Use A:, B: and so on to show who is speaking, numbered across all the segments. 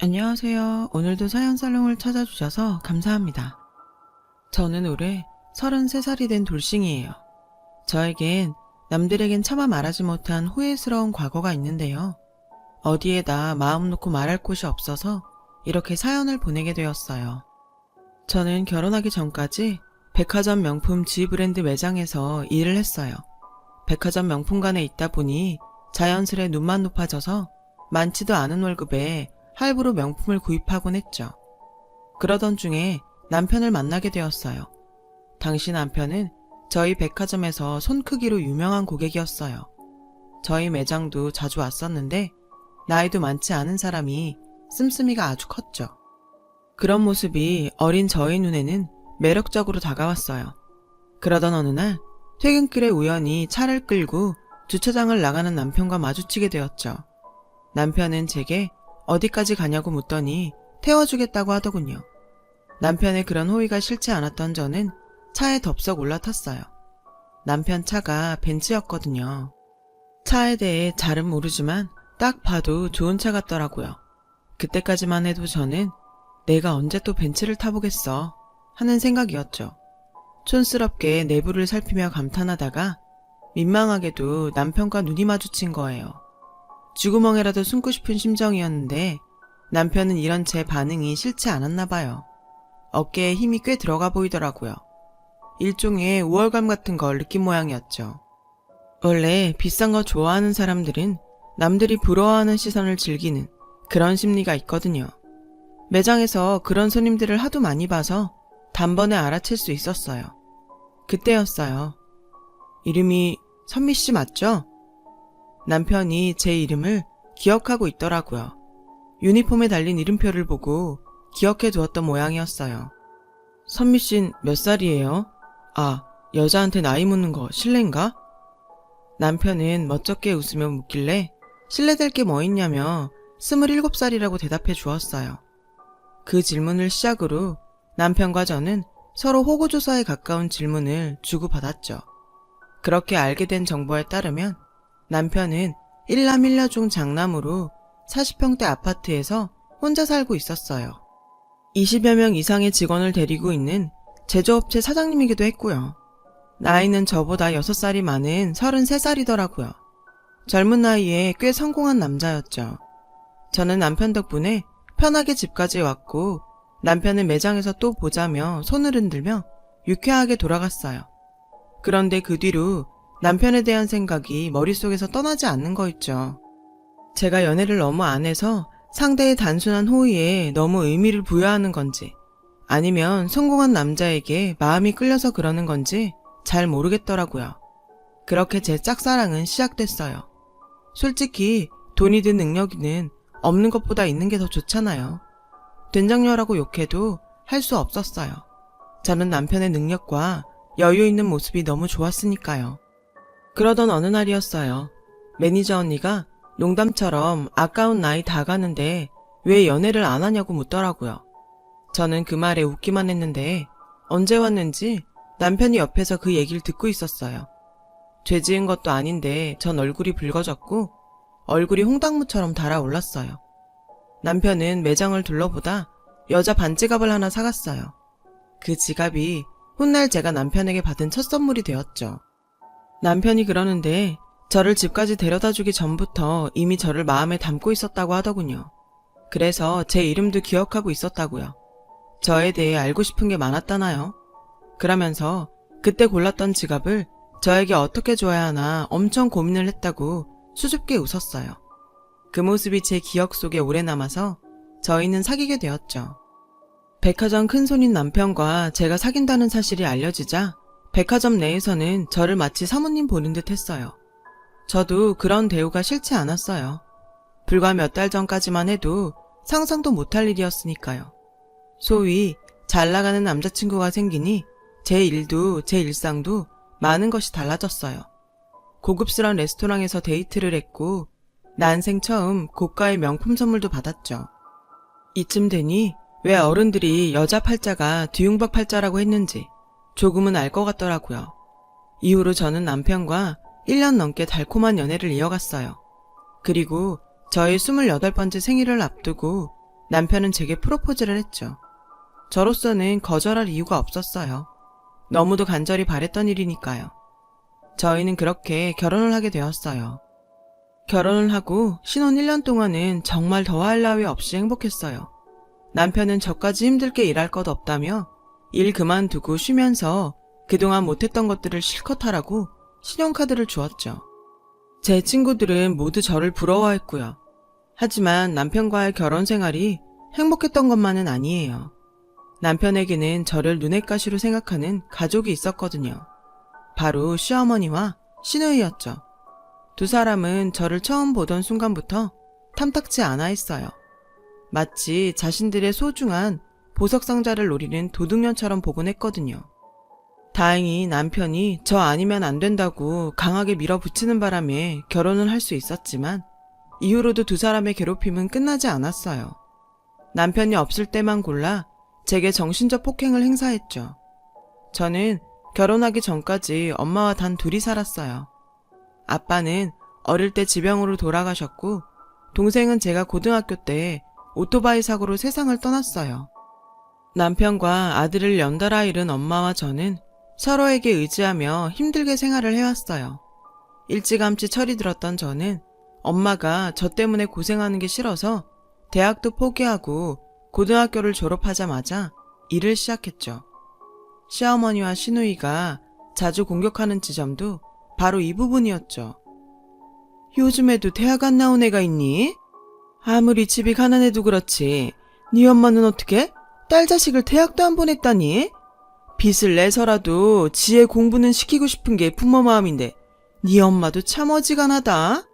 A: 안녕하세요. 오늘도 사연살롱을 찾아주셔서 감사합니다. 저는 올해 33살이 된 돌싱이에요. 저에겐 남들에겐 차마 말하지 못한 후회스러운 과거가 있는데요. 어디에다 마음 놓고 말할 곳이 없어서 이렇게 사연을 보내게 되었어요. 저는 결혼하기 전까지 백화점 명품 G브랜드 매장에서 일을 했어요. 백화점 명품관에 있다 보니 자연스레 눈만 높아져서 많지도 않은 월급에 할부로 명품을 구입하곤 했죠. 그러던 중에 남편을 만나게 되었어요. 당시 남편은 저희 백화점에서 손 크기로 유명한 고객이었어요. 저희 매장도 자주 왔었는데 나이도 많지 않은 사람이 씀씀이가 아주 컸죠. 그런 모습이 어린 저희 눈에는 매력적으로 다가왔어요. 그러던 어느 날 퇴근길에 우연히 차를 끌고 주차장을 나가는 남편과 마주치게 되었죠. 남편은 제게 어디까지 가냐고 묻더니 태워주겠다고 하더군요. 남편의 그런 호의가 싫지 않았던 저는 차에 덥석 올라탔어요. 남편 차가 벤츠였거든요. 차에 대해 잘은 모르지만 딱 봐도 좋은 차 같더라고요. 그때까지만 해도 저는 내가 언제 또 벤츠를 타보겠어 하는 생각이었죠. 촌스럽게 내부를 살피며 감탄하다가 민망하게도 남편과 눈이 마주친 거예요. 쥐구멍에라도 숨고 싶은 심정이었는데 남편은 이런 제 반응이 싫지 않았나 봐요. 어깨에 힘이 꽤 들어가 보이더라고요. 일종의 우월감 같은 걸 느낀 모양이었죠. 원래 비싼 거 좋아하는 사람들은 남들이 부러워하는 시선을 즐기는 그런 심리가 있거든요. 매장에서 그런 손님들을 하도 많이 봐서 단번에 알아챌 수 있었어요. 그때였어요. 이름이 선미씨 맞죠? 남편이 제 이름을 기억하고 있더라고요. 유니폼에 달린 이름표를 보고 기억해 두었던 모양이었어요. 선미씨는 몇 살이에요? 아, 여자한테 나이 묻는 거 실례인가? 남편은 멋쩍게 웃으며 묻길래 실례될 게 뭐 있냐며 27살이라고 대답해 주었어요. 그 질문을 시작으로 남편과 저는 서로 호구조사에 가까운 질문을 주고받았죠. 그렇게 알게 된 정보에 따르면 남편은 일남 일녀중 장남으로 40평대 아파트에서 혼자 살고 있었어요. 20여 명 이상의 직원을 데리고 있는 제조업체 사장님이기도 했고요. 나이는 저보다 6살이 많은 33살이더라고요. 젊은 나이에 꽤 성공한 남자였죠. 저는 남편 덕분에 편하게 집까지 왔고 남편은 매장에서 또 보자며 손을 흔들며 유쾌하게 돌아갔어요. 그런데 그 뒤로 남편에 대한 생각이 머릿속에서 떠나지 않는 거 있죠. 제가 연애를 너무 안 해서 상대의 단순한 호의에 너무 의미를 부여하는 건지 아니면 성공한 남자에게 마음이 끌려서 그러는 건지 잘 모르겠더라고요. 그렇게 제 짝사랑은 시작됐어요. 솔직히 돈이든 능력이든 없는 것보다 있는 게 더 좋잖아요. 된장녀라고 욕해도 할 수 없었어요. 저는 남편의 능력과 여유 있는 모습이 너무 좋았으니까요. 그러던 어느 날이었어요. 매니저 언니가 농담처럼 아까운 나이 다 가는데 왜 연애를 안 하냐고 묻더라고요. 저는 그 말에 웃기만 했는데 언제 왔는지 남편이 옆에서 그 얘기를 듣고 있었어요. 죄 지은 것도 아닌데 전 얼굴이 붉어졌고 얼굴이 홍당무처럼 달아올랐어요. 남편은 매장을 둘러보다 여자 반지갑을 하나 사갔어요. 그 지갑이 훗날 제가 남편에게 받은 첫 선물이 되었죠. 남편이 그러는데 저를 집까지 데려다주기 전부터 이미 저를 마음에 담고 있었다고 하더군요. 그래서 제 이름도 기억하고 있었다고요. 저에 대해 알고 싶은 게 많았다나요? 그러면서 그때 골랐던 지갑을 저에게 어떻게 줘야 하나 엄청 고민을 했다고 수줍게 웃었어요. 그 모습이 제 기억 속에 오래 남아서 저희는 사귀게 되었죠. 백화점 큰손인 남편과 제가 사귄다는 사실이 알려지자 백화점 내에서는 저를 마치 사모님 보는 듯 했어요. 저도 그런 대우가 싫지 않았어요. 불과 몇 달 전까지만 해도 상상도 못할 일이었으니까요. 소위 잘 나가는 남자친구가 생기니 제 일도 제 일상도 많은 것이 달라졌어요. 고급스러운 레스토랑에서 데이트를 했고 난생 처음 고가의 명품 선물도 받았죠. 이쯤 되니 왜 어른들이 여자 팔자가 뒤움박 팔자라고 했는지 조금은 알 것 같더라고요. 이후로 저는 남편과 1년 넘게 달콤한 연애를 이어갔어요. 그리고 저의 28번째 생일을 앞두고 남편은 제게 프로포즈를 했죠. 저로서는 거절할 이유가 없었어요. 너무도 간절히 바랬던 일이니까요. 저희는 그렇게 결혼을 하게 되었어요. 결혼을 하고 신혼 1년 동안은 정말 더할 나위 없이 행복했어요. 남편은 저까지 힘들게 일할 것 없다며 일 그만두고 쉬면서 그동안 못했던 것들을 실컷 하라고 신용카드를 주었죠. 제 친구들은 모두 저를 부러워했고요. 하지만 남편과의 결혼 생활이 행복했던 것만은 아니에요. 남편에게는 저를 눈엣 가시로 생각하는 가족이 있었거든요. 바로 시어머니와 시누이였죠. 두 사람은 저를 처음 보던 순간부터 탐탁지 않아 했어요. 마치 자신들의 소중한 보석상자를 노리는 도둑년처럼 보곤 했거든요. 다행히 남편이 저 아니면 안 된다고 강하게 밀어붙이는 바람에 결혼을 할 수 있었지만 이후로도 두 사람의 괴롭힘은 끝나지 않았어요. 남편이 없을 때만 골라 제게 정신적 폭행을 행사했죠. 저는 결혼하기 전까지 엄마와 단 둘이 살았어요. 아빠는 어릴 때 지병으로 돌아가셨고 동생은 제가 고등학교 때 오토바이 사고로 세상을 떠났어요. 남편과 아들을 연달아 잃은 엄마와 저는 서로에게 의지하며 힘들게 생활을 해왔어요. 일찌감치 철이 들었던 저는 엄마가 저 때문에 고생하는 게 싫어서 대학도 포기하고 고등학교를 졸업하자마자 일을 시작했죠. 시어머니와 시누이가 자주 공격하는 지점도 바로 이 부분이었죠. 요즘에도 대학 안 나온 애가 있니? 아무리 집이 가난해도 그렇지 네 엄마는 어떻게 딸 자식을 대학도 안 보냈다니? 빚을 내서라도 지의 공부는 시키고 싶은 게 부모 마음인데 네 엄마도 참 어지간하다.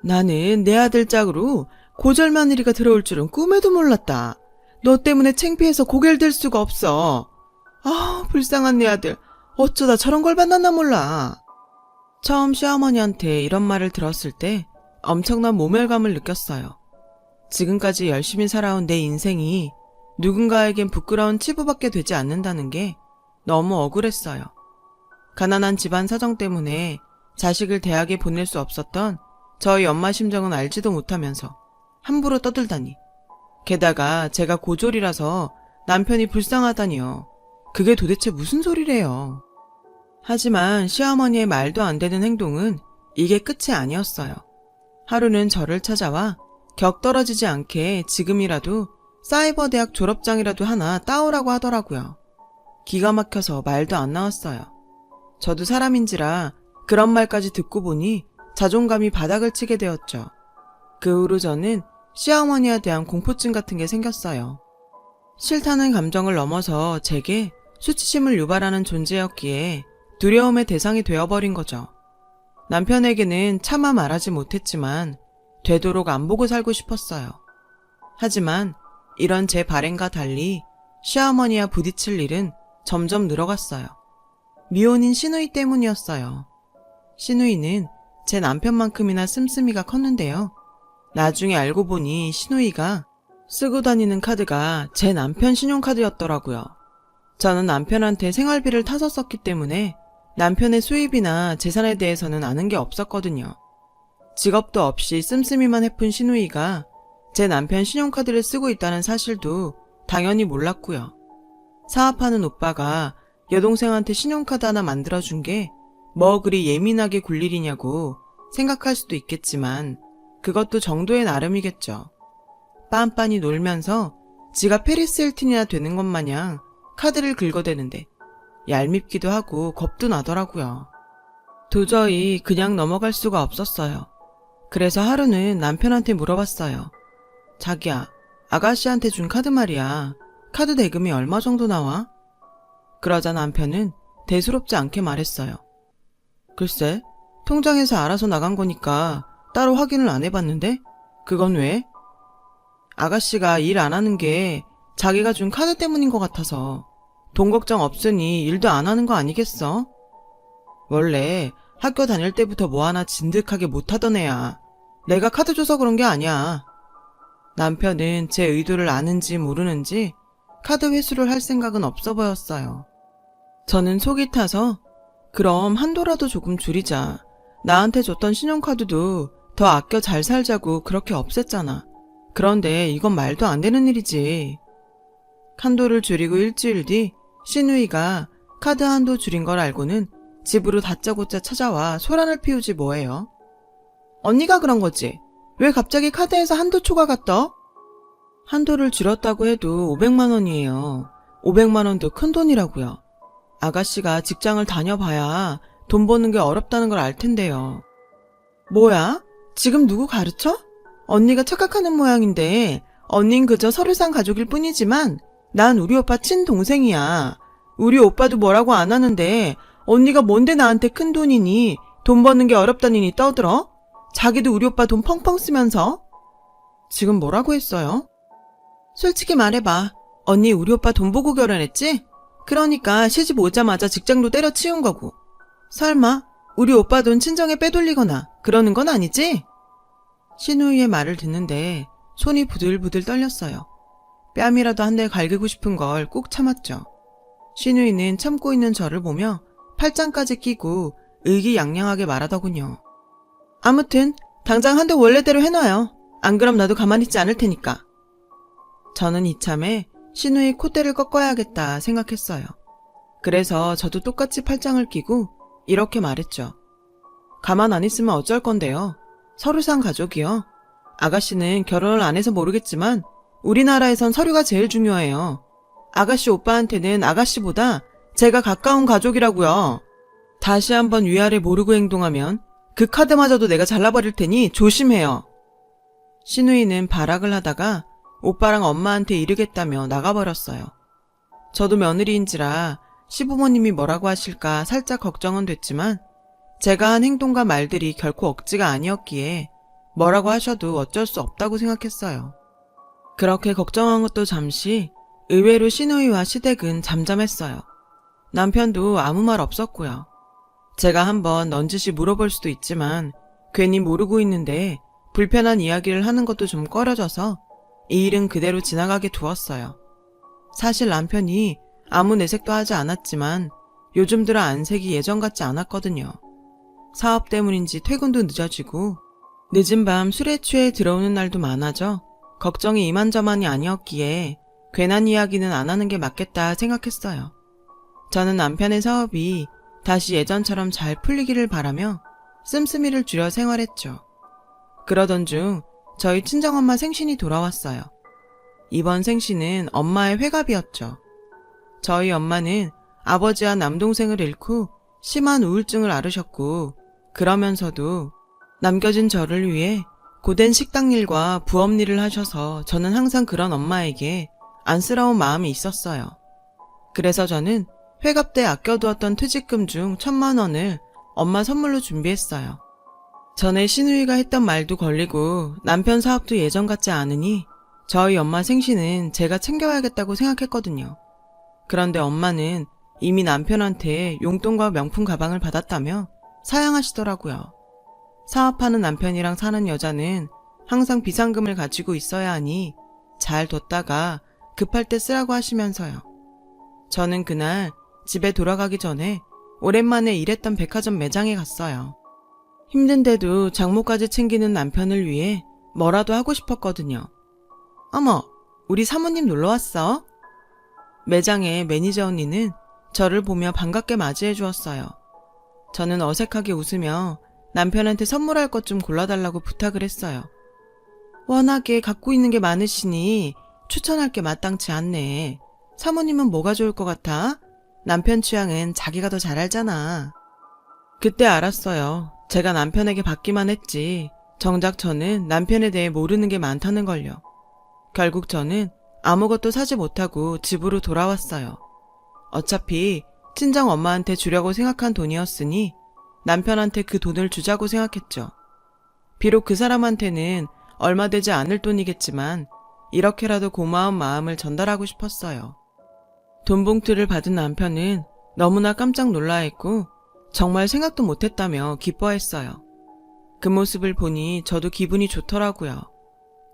A: 나는 내 아들 짝으로 고절 마누리가 들어올 줄은 꿈에도 몰랐다. 너 때문에 창피해서 고개를 들 수가 없어. 아, 불쌍한 내 아들. 어쩌다 저런 걸 만났나 몰라. 처음 시어머니한테 이런 말을 들었을 때 엄청난 모멸감을 느꼈어요. 지금까지 열심히 살아온 내 인생이 누군가에겐 부끄러운 치부밖에 되지 않는다는 게 너무 억울했어요. 가난한 집안 사정 때문에 자식을 대학에 보낼 수 없었던 저희 엄마 심정은 알지도 못하면서 함부로 떠들다니. 게다가 제가 고졸이라서 남편이 불쌍하다니요. 그게 도대체 무슨 소리래요. 하지만 시어머니의 말도 안 되는 행동은 이게 끝이 아니었어요. 하루는 저를 찾아와 격 떨어지지 않게 지금이라도 사이버 대학 졸업장이라도 하나 따오라고 하더라고요. 기가 막혀서 말도 안 나왔어요. 저도 사람인지라 그런 말까지 듣고 보니 자존감이 바닥을 치게 되었죠. 그 후로 저는 시어머니에 대한 공포증 같은 게 생겼어요. 싫다는 감정을 넘어서 제게 수치심을 유발하는 존재였기에 두려움의 대상이 되어버린 거죠. 남편에게는 차마 말하지 못했지만 되도록 안 보고 살고 싶었어요. 하지만 이런 제 바램과 달리 시어머니와 부딪힐 일은 점점 늘어갔어요. 미혼인 시누이 때문이었어요. 시누이는 제 남편만큼이나 씀씀이가 컸는데요. 나중에 알고 보니 시누이가 쓰고 다니는 카드가 제 남편 신용카드였더라고요. 저는 남편한테 생활비를 타서 썼기 때문에 남편의 수입이나 재산에 대해서는 아는 게 없었거든요. 직업도 없이 씀씀이만 해픈 시누이가 제 남편 신용카드를 쓰고 있다는 사실도 당연히 몰랐고요. 사업하는 오빠가 여동생한테 신용카드 하나 만들어준 게 뭐 그리 예민하게 굴 일이냐고 생각할 수도 있겠지만 그것도 정도의 나름이겠죠. 빤빤히 놀면서 지가 페리스 힐튼이나 되는 것 마냥 카드를 긁어대는데 얄밉기도 하고 겁도 나더라고요. 도저히 그냥 넘어갈 수가 없었어요. 그래서 하루는 남편한테 물어봤어요. 자기야, 아가씨한테 준 카드 말이야. 카드 대금이 얼마 정도 나와? 그러자 남편은 대수롭지 않게 말했어요. 글쎄, 통장에서 알아서 나간 거니까 따로 확인을 안 해봤는데? 그건 왜? 아가씨가 일 안 하는 게 자기가 준 카드 때문인 것 같아서. 돈 걱정 없으니 일도 안 하는 거 아니겠어? 원래 학교 다닐 때부터 뭐 하나 진득하게 못하던 애야. 내가 카드 줘서 그런 게 아니야. 남편은 제 의도를 아는지 모르는지 카드 회수를 할 생각은 없어 보였어요. 저는 속이 타서 그럼 한도라도 조금 줄이자. 나한테 줬던 신용카드도 더 아껴 잘 살자고 그렇게 없앴잖아. 그런데 이건 말도 안 되는 일이지. 한도를 줄이고 일주일 뒤 신우이가 카드 한도 줄인 걸 알고는 집으로 다짜고짜 찾아와 소란을 피우지 뭐예요. 언니가 그런 거지. 왜 갑자기 카드에서 한도 초과가 떠? 한도를 줄였다고 해도 500만 원이에요. 500만 원도 큰 돈이라고요. 아가씨가 직장을 다녀봐야 돈 버는 게 어렵다는 걸 알 텐데요. 뭐야? 지금 누구 가르쳐? 언니가 착각하는 모양인데 언닌 그저 서류상 가족일 뿐이지만 난 우리 오빠 친동생이야. 우리 오빠도 뭐라고 안 하는데 언니가 뭔데 나한테 큰 돈이니 돈 버는 게 어렵다니니 떠들어? 자기도 우리 오빠 돈 펑펑 쓰면서. 지금 뭐라고 했어요? 솔직히 말해봐. 언니 우리 오빠 돈 보고 결혼했지? 그러니까 시집 오자마자 직장도 때려치운 거고. 설마 우리 오빠 돈 친정에 빼돌리거나 그러는 건 아니지? 신우이의 말을 듣는데 손이 부들부들 떨렸어요. 뺨이라도 한 대 갈기고 싶은 걸 꾹 참았죠. 신우이는 참고 있는 저를 보며 팔짱까지 끼고 의기양양하게 말하더군요. 아무튼 당장 한 대 원래대로 해놔요. 안 그럼 나도 가만히 있지 않을 테니까. 저는 이참에 신우이 콧대를 꺾어야겠다 생각했어요. 그래서 저도 똑같이 팔짱을 끼고 이렇게 말했죠. 가만 안 있으면 어쩔 건데요. 서류상 가족이요. 아가씨는 결혼을 안 해서 모르겠지만 우리나라에선 서류가 제일 중요해요. 아가씨 오빠한테는 아가씨보다 제가 가까운 가족이라고요. 다시 한번 위아래 모르고 행동하면 그 카드마저도 내가 잘라버릴 테니 조심해요. 신우이는 발악을 하다가 오빠랑 엄마한테 이르겠다며 나가버렸어요. 저도 며느리인지라 시부모님이 뭐라고 하실까 살짝 걱정은 됐지만 제가 한 행동과 말들이 결코 억지가 아니었기에 뭐라고 하셔도 어쩔 수 없다고 생각했어요. 그렇게 걱정한 것도 잠시 의외로 신우이와 시댁은 잠잠했어요. 남편도 아무 말 없었고요. 제가 한번 넌지시 물어볼 수도 있지만 괜히 모르고 있는데 불편한 이야기를 하는 것도 좀 꺼려져서 이 일은 그대로 지나가게 두었어요. 사실 남편이 아무 내색도 하지 않았지만 요즘 들어 안색이 예전 같지 않았거든요. 사업 때문인지 퇴근도 늦어지고 늦은 밤 술에 취해 들어오는 날도 많아져 걱정이 이만저만이 아니었기에 괜한 이야기는 안 하는 게 맞겠다 생각했어요. 저는 남편의 사업이 다시 예전처럼 잘 풀리기를 바라며 씀씀이를 줄여 생활했죠. 그러던 중 저희 친정엄마 생신이 돌아왔어요. 이번 생신은 엄마의 회갑이었죠. 저희 엄마는 아버지와 남동생을 잃고 심한 우울증을 앓으셨고 그러면서도 남겨진 저를 위해 고된 식당 일과 부업 일을 하셔서 저는 항상 그런 엄마에게 안쓰러운 마음이 있었어요. 그래서 저는 회갑 때 아껴두었던 퇴직금 중 1,000만 원을 엄마 선물로 준비했어요. 전에 신우이가 했던 말도 걸리고 남편 사업도 예전 같지 않으니 저희 엄마 생신은 제가 챙겨야겠다고 생각했거든요. 그런데 엄마는 이미 남편한테 용돈과 명품 가방을 받았다며 사양하시더라고요. 사업하는 남편이랑 사는 여자는 항상 비상금을 가지고 있어야 하니 잘 뒀다가 급할 때 쓰라고 하시면서요. 저는 그날 집에 돌아가기 전에 오랜만에 일했던 백화점 매장에 갔어요. 힘든데도 장모까지 챙기는 남편을 위해 뭐라도 하고 싶었거든요. 어머, 우리 사모님 놀러왔어? 매장의 매니저 언니는 저를 보며 반갑게 맞이해 주었어요. 저는 어색하게 웃으며 남편한테 선물할 것 좀 골라달라고 부탁을 했어요. 워낙에 갖고 있는 게 많으시니 추천할 게 마땅치 않네. 사모님은 뭐가 좋을 것 같아? 남편 취향은 자기가 더 잘 알잖아. 그때 알았어요. 제가 남편에게 받기만 했지 정작 저는 남편에 대해 모르는 게 많다는 걸요. 결국 저는 아무것도 사지 못하고 집으로 돌아왔어요. 어차피 친정 엄마한테 주려고 생각한 돈이었으니 남편한테 그 돈을 주자고 생각했죠. 비록 그 사람한테는 얼마 되지 않을 돈이겠지만 이렇게라도 고마운 마음을 전달하고 싶었어요. 돈 봉투를 받은 남편은 너무나 깜짝 놀라했고 정말 생각도 못했다며 기뻐했어요. 그 모습을 보니 저도 기분이 좋더라고요.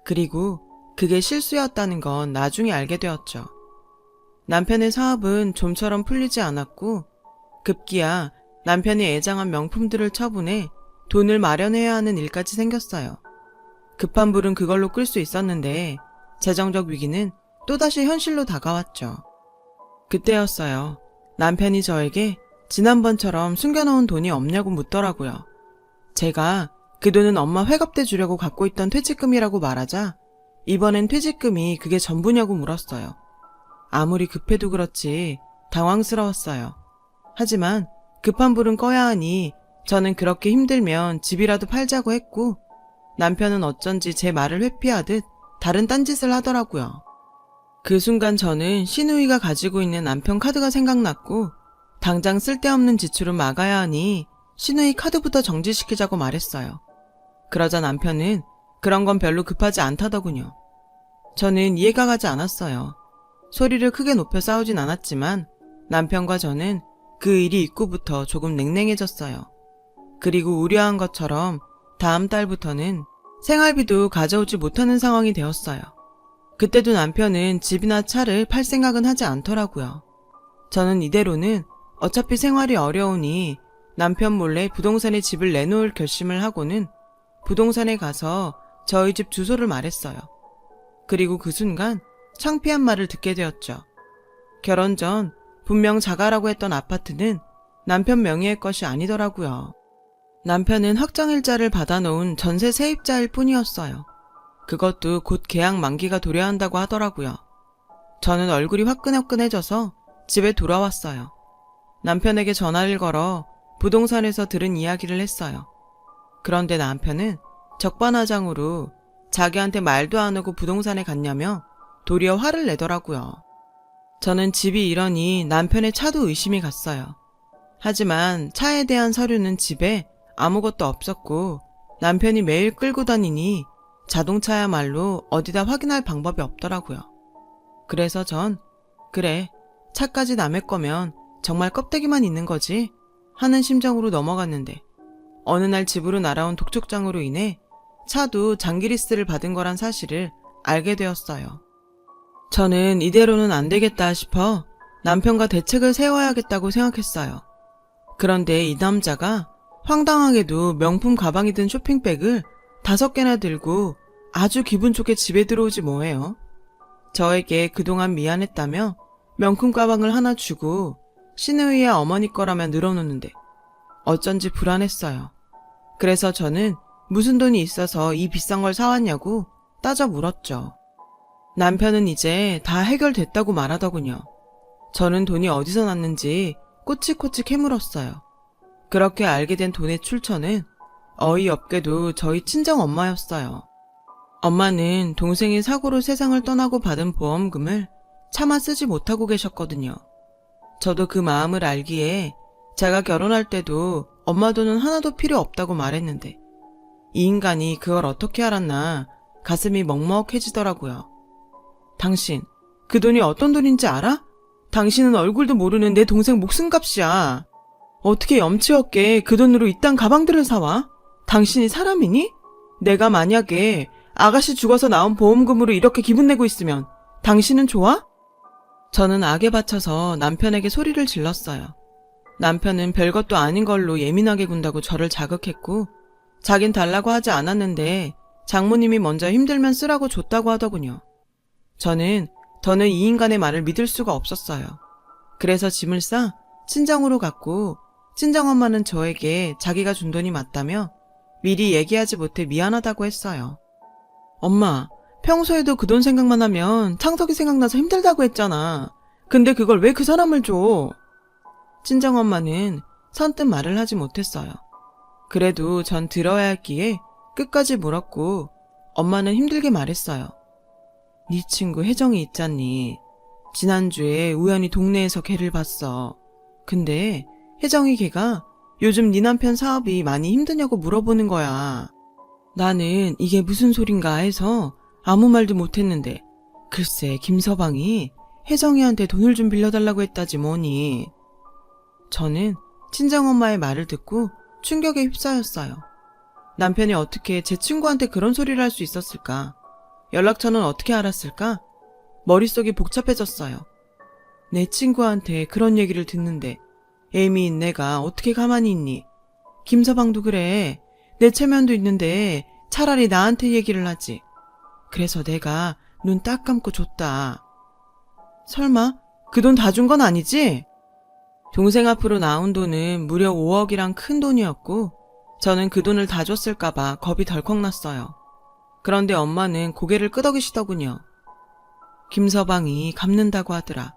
A: 그리고 그게 실수였다는 건 나중에 알게 되었죠. 남편의 사업은 좀처럼 풀리지 않았고 급기야 남편이 애장한 명품들을 처분해 돈을 마련해야 하는 일까지 생겼어요. 급한 불은 그걸로 끌 수 있었는데 재정적 위기는 또다시 현실로 다가왔죠. 그때였어요. 남편이 저에게 지난번처럼 숨겨놓은 돈이 없냐고 묻더라고요. 제가 그 돈은 엄마 회갑 때 주려고 갖고 있던 퇴직금이라고 말하자 이번엔 퇴직금이 그게 전부냐고 물었어요. 아무리 급해도 그렇지 당황스러웠어요. 하지만 급한 불은 꺼야 하니 저는 그렇게 힘들면 집이라도 팔자고 했고 남편은 어쩐지 제 말을 회피하듯 다른 딴짓을 하더라고요. 그 순간 저는 시누이가 가지고 있는 남편 카드가 생각났고 당장 쓸데없는 지출은 막아야 하니 시누이 카드부터 정지시키자고 말했어요. 그러자 남편은 그런 건 별로 급하지 않다더군요. 저는 이해가 가지 않았어요. 소리를 크게 높여 싸우진 않았지만 남편과 저는 그 일이 있고부터 조금 냉랭해졌어요. 그리고 우려한 것처럼 다음 달부터는 생활비도 가져오지 못하는 상황이 되었어요. 그때도 남편은 집이나 차를 팔 생각은 하지 않더라고요. 저는 이대로는 어차피 생활이 어려우니 남편 몰래 부동산에 집을 내놓을 결심을 하고는 부동산에 가서 저희 집 주소를 말했어요. 그리고 그 순간 창피한 말을 듣게 되었죠. 결혼 전 분명 자가라고 했던 아파트는 남편 명의의 것이 아니더라고요. 남편은 확정일자를 받아놓은 전세 세입자일 뿐이었어요. 그것도 곧 계약 만기가 도래한다고 하더라고요. 저는 얼굴이 화끈화끈해져서 집에 돌아왔어요. 남편에게 전화를 걸어 부동산에서 들은 이야기를 했어요. 그런데 남편은 적반하장으로 자기한테 말도 안 하고 부동산에 갔냐며 도리어 화를 내더라고요. 저는 집이 이러니 남편의 차도 의심이 갔어요. 하지만 차에 대한 서류는 집에 아무것도 없었고 남편이 매일 끌고 다니니 자동차야말로 어디다 확인할 방법이 없더라고요. 그래서 전 그래, 차까지 남의 거면 정말 껍데기만 있는 거지 하는 심정으로 넘어갔는데 어느 날 집으로 날아온 독촉장으로 인해 차도 장기리스를 받은 거란 사실을 알게 되었어요. 저는 이대로는 안 되겠다 싶어 남편과 대책을 세워야겠다고 생각했어요. 그런데 이 남자가 황당하게도 명품 가방이 든 쇼핑백을 5개나 들고 아주 기분 좋게 집에 들어오지 뭐예요. 저에게 그동안 미안했다며 명품 가방을 하나 주고 시누이의 어머니 거라며 늘어놓는데 어쩐지 불안했어요. 그래서 저는 무슨 돈이 있어서 이 비싼 걸 사왔냐고 따져 물었죠. 남편은 이제 다 해결됐다고 말하더군요. 저는 돈이 어디서 났는지 꼬치꼬치 캐물었어요. 그렇게 알게 된 돈의 출처는 어이없게도 저희 친정엄마였어요. 엄마는 동생이 사고로 세상을 떠나고 받은 보험금을 차마 쓰지 못하고 계셨거든요. 저도 그 마음을 알기에 제가 결혼할 때도 엄마 돈은 하나도 필요 없다고 말했는데 이 인간이 그걸 어떻게 알았나 가슴이 먹먹해지더라고요. 당신, 그 돈이 어떤 돈인지 알아? 당신은 얼굴도 모르는 내 동생 목숨값이야. 어떻게 염치 없게 그 돈으로 이딴 가방들을 사와? 당신이 사람이니? 내가 만약에 아가씨 죽어서 나온 보험금으로 이렇게 기분 내고 있으면 당신은 좋아? 저는 악에 받쳐서 남편에게 소리를 질렀어요. 남편은 별것도 아닌 걸로 예민하게 군다고 저를 자극했고 자긴 달라고 하지 않았는데 장모님이 먼저 힘들면 쓰라고 줬다고 하더군요. 저는 더는 이 인간의 말을 믿을 수가 없었어요. 그래서 짐을 싸 친정으로 갔고 친정엄마는 저에게 자기가 준 돈이 맞다며 미리 얘기하지 못해 미안하다고 했어요. 엄마, 평소에도 그 돈 생각만 하면 창석이 생각나서 힘들다고 했잖아. 근데 그걸 왜 그 사람을 줘? 친정엄마는 선뜻 말을 하지 못했어요. 그래도 전 들어야 했기에 끝까지 물었고 엄마는 힘들게 말했어요. 네 친구 혜정이 있잖니. 지난주에 우연히 동네에서 걔를 봤어. 근데 혜정이 걔가 요즘 네 남편 사업이 많이 힘드냐고 물어보는 거야. 나는 이게 무슨 소린가 해서 아무 말도 못했는데 글쎄 김서방이 혜정이한테 돈을 좀 빌려달라고 했다지 뭐니. 저는 친정엄마의 말을 듣고 충격에 휩싸였어요. 남편이 어떻게 제 친구한테 그런 소리를 할 수 있었을까? 연락처는 어떻게 알았을까? 머릿속이 복잡해졌어요. 내 친구한테 그런 얘기를 듣는데 애미인 내가 어떻게 가만히 있니? 김서방도 그래. 내 체면도 있는데 차라리 나한테 얘기를 하지. 그래서 내가 눈 딱 감고 줬다. 설마 그 돈 다 준 건 아니지? 동생 앞으로 나온 돈은 무려 5억이란 큰 돈이었고 저는 그 돈을 다 줬을까봐 겁이 덜컥 났어요. 그런데 엄마는 고개를 끄덕이시더군요. 김서방이 갚는다고 하더라.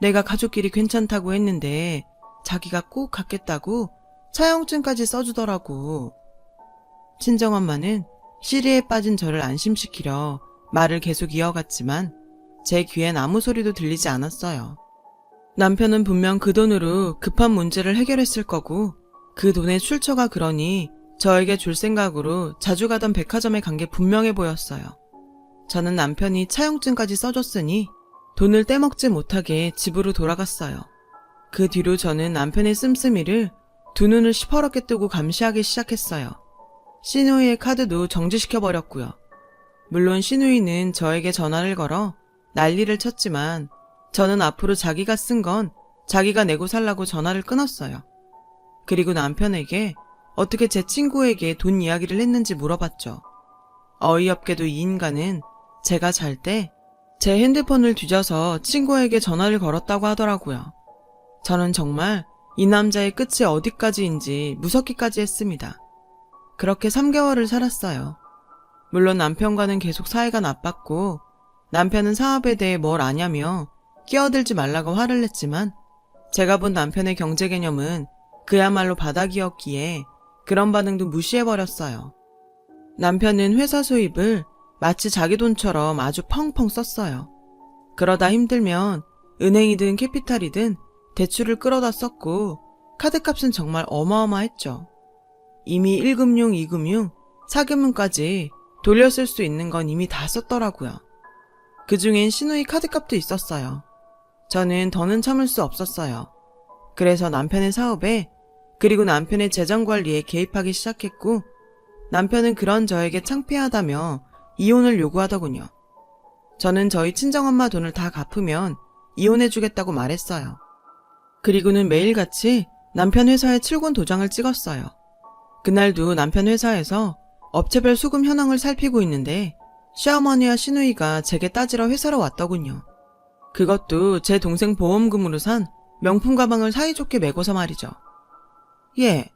A: 내가 가족끼리 괜찮다고 했는데 자기가 꼭 갚겠다고 차용증까지 써주더라고. 친정엄마는 시리에 빠진 저를 안심시키려 말을 계속 이어갔지만 제 귀엔 아무 소리도 들리지 않았어요. 남편은 분명 그 돈으로 급한 문제를 해결했을 거고 그 돈에 출처가 그러니 저에게 줄 생각으로 자주 가던 백화점에 간 게 분명해 보였어요. 저는 남편이 차용증까지 써줬으니 돈을 떼먹지 못하게 집으로 돌아갔어요. 그 뒤로 저는 남편의 씀씀이를 두 눈을 시퍼렇게 뜨고 감시하기 시작했어요. 시누이의 카드도 정지시켜버렸고요. 물론 시누이는 저에게 전화를 걸어 난리를 쳤지만 저는 앞으로 자기가 쓴 건 자기가 내고 살라고 전화를 끊었어요. 그리고 남편에게 어떻게 제 친구에게 돈 이야기를 했는지 물어봤죠. 어이없게도 이 인간은 제가 잘 때 제 핸드폰을 뒤져서 친구에게 전화를 걸었다고 하더라고요. 저는 정말 이 남자의 끝이 어디까지인지 무섭기까지 했습니다. 그렇게 3개월을 살았어요. 물론 남편과는 계속 사이가 나빴고 남편은 사업에 대해 뭘 아냐며 끼어들지 말라고 화를 냈지만 제가 본 남편의 경제 개념은 그야말로 바닥이었기에 그런 반응도 무시해버렸어요. 남편은 회사 수입을 마치 자기 돈처럼 아주 펑펑 썼어요. 그러다 힘들면 은행이든 캐피탈이든 대출을 끌어다 썼고 카드값은 정말 어마어마했죠. 이미 1금융, 2금융, 4금융까지 돌려쓸 수 있는 건 이미 다 썼더라고요. 그중엔 시누이 카드값도 있었어요. 저는 더는 참을 수 없었어요. 그래서 남편의 사업에 그리고 남편의 재정관리에 개입하기 시작했고 남편은 그런 저에게 창피하다며 이혼을 요구하더군요. 저는 저희 친정엄마 돈을 다 갚으면 이혼해주겠다고 말했어요. 그리고는 매일같이 남편 회사에 출근 도장을 찍었어요. 그날도 남편 회사에서 업체별 수금 현황을 살피고 있는데 시어머니와 시누이가 제게 따지러 회사로 왔더군요. 그것도 제 동생 보험금으로 산 명품 가방을 사이좋게 메고서 말이죠. 얘,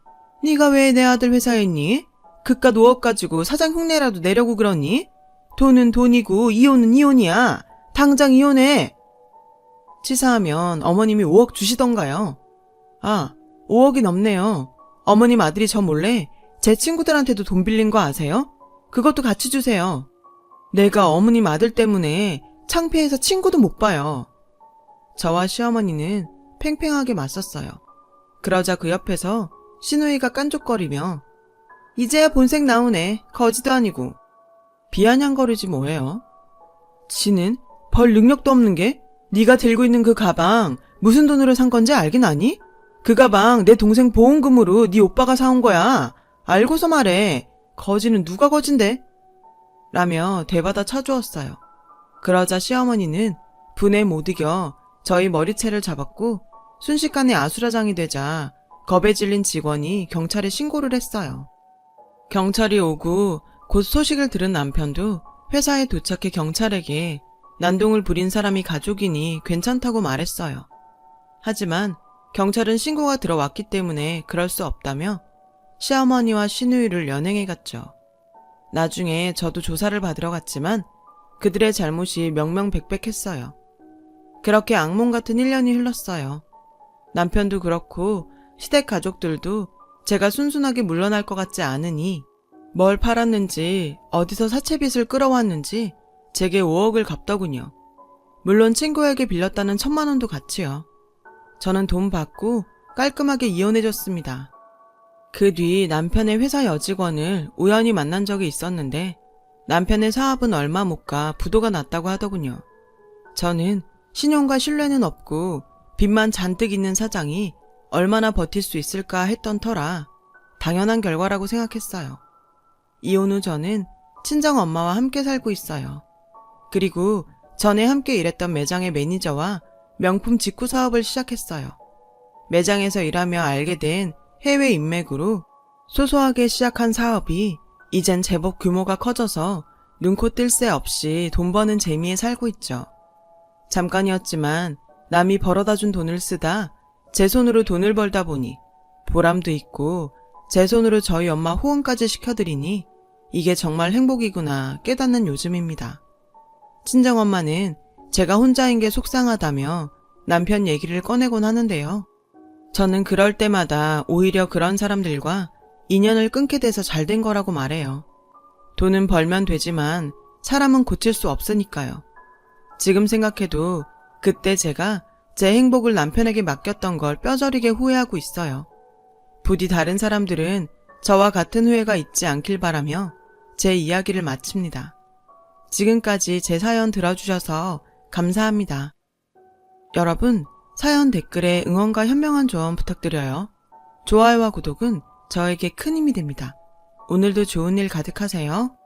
A: 네가 왜 내 아들 회사에 있니? 그깟 5억 가지고 사장 흉내라도 내려고 그러니? 돈은 돈이고 이혼은 이혼이야. 당장 이혼해. 치사하면 어머님이 5억 주시던가요. 아, 5억이 넘네요. 어머님 아들이 저 몰래 제 친구들한테도 돈 빌린 거 아세요? 그것도 같이 주세요. 내가 어머님 아들 때문에 창피해서 친구도 못 봐요. 저와 시어머니는 팽팽하게 맞섰어요. 그러자 그 옆에서 시누이가 깐족거리며 이제야 본색 나오네. 거지도 아니고. 비아냥거리지 뭐예요. 지는 벌 능력도 없는 게 네가 들고 있는 그 가방 무슨 돈으로 산 건지 알긴 아니? 그 가방 내 동생 보험금으로 네 오빠가 사온 거야. 알고서 말해. 거지는 누가 거진데? 라며 대받아 쳐주었어요. 그러자 시어머니는 분에 못 이겨 저희 머리채를 잡았고 순식간에 아수라장이 되자 겁에 질린 직원이 경찰에 신고를 했어요. 경찰이 오고 곧 소식을 들은 남편도 회사에 도착해 경찰에게 난동을 부린 사람이 가족이니 괜찮다고 말했어요. 하지만 경찰은 신고가 들어왔기 때문에 그럴 수 없다며 시어머니와 시누이를 연행해 갔죠. 나중에 저도 조사를 받으러 갔지만 그들의 잘못이 명명백백했어요. 그렇게 악몽 같은 1년이 흘렀어요. 남편도 그렇고 시댁 가족들도 제가 순순하게 물러날 것 같지 않으니 뭘 팔았는지 어디서 사채빚을 끌어왔는지 제게 5억을 갚더군요. 물론 친구에게 빌렸다는 1,000만 원도 같이요. 저는 돈 받고 깔끔하게 이혼해줬습니다. 그 뒤 남편의 회사 여직원을 우연히 만난 적이 있었는데 남편의 사업은 얼마 못 가 부도가 났다고 하더군요. 저는 신용과 신뢰는 없고 빚만 잔뜩 있는 사장이 얼마나 버틸 수 있을까 했던 터라 당연한 결과라고 생각했어요. 이혼 후 저는 친정엄마와 함께 살고 있어요. 그리고 전에 함께 일했던 매장의 매니저와 명품 직구 사업을 시작했어요. 매장에서 일하며 알게 된 해외 인맥으로 소소하게 시작한 사업이 이젠 제법 규모가 커져서 눈코 뜰 새 없이 돈 버는 재미에 살고 있죠. 잠깐이었지만 남이 벌어다 준 돈을 쓰다 제 손으로 돈을 벌다 보니 보람도 있고 제 손으로 저희 엄마 호응까지 시켜드리니 이게 정말 행복이구나 깨닫는 요즘입니다. 친정엄마는 제가 혼자인 게 속상하다며 남편 얘기를 꺼내곤 하는데요. 저는 그럴 때마다 오히려 그런 사람들과 인연을 끊게 돼서 잘 된 거라고 말해요. 돈은 벌면 되지만 사람은 고칠 수 없으니까요. 지금 생각해도 그때 제가 제 행복을 남편에게 맡겼던 걸 뼈저리게 후회하고 있어요. 부디 다른 사람들은 저와 같은 후회가 있지 않길 바라며 제 이야기를 마칩니다. 지금까지 제 사연 들어주셔서 감사합니다. 여러분, 사연 댓글에 응원과 현명한 조언 부탁드려요. 좋아요와 구독은 저에게 큰 힘이 됩니다. 오늘도 좋은 일 가득하세요.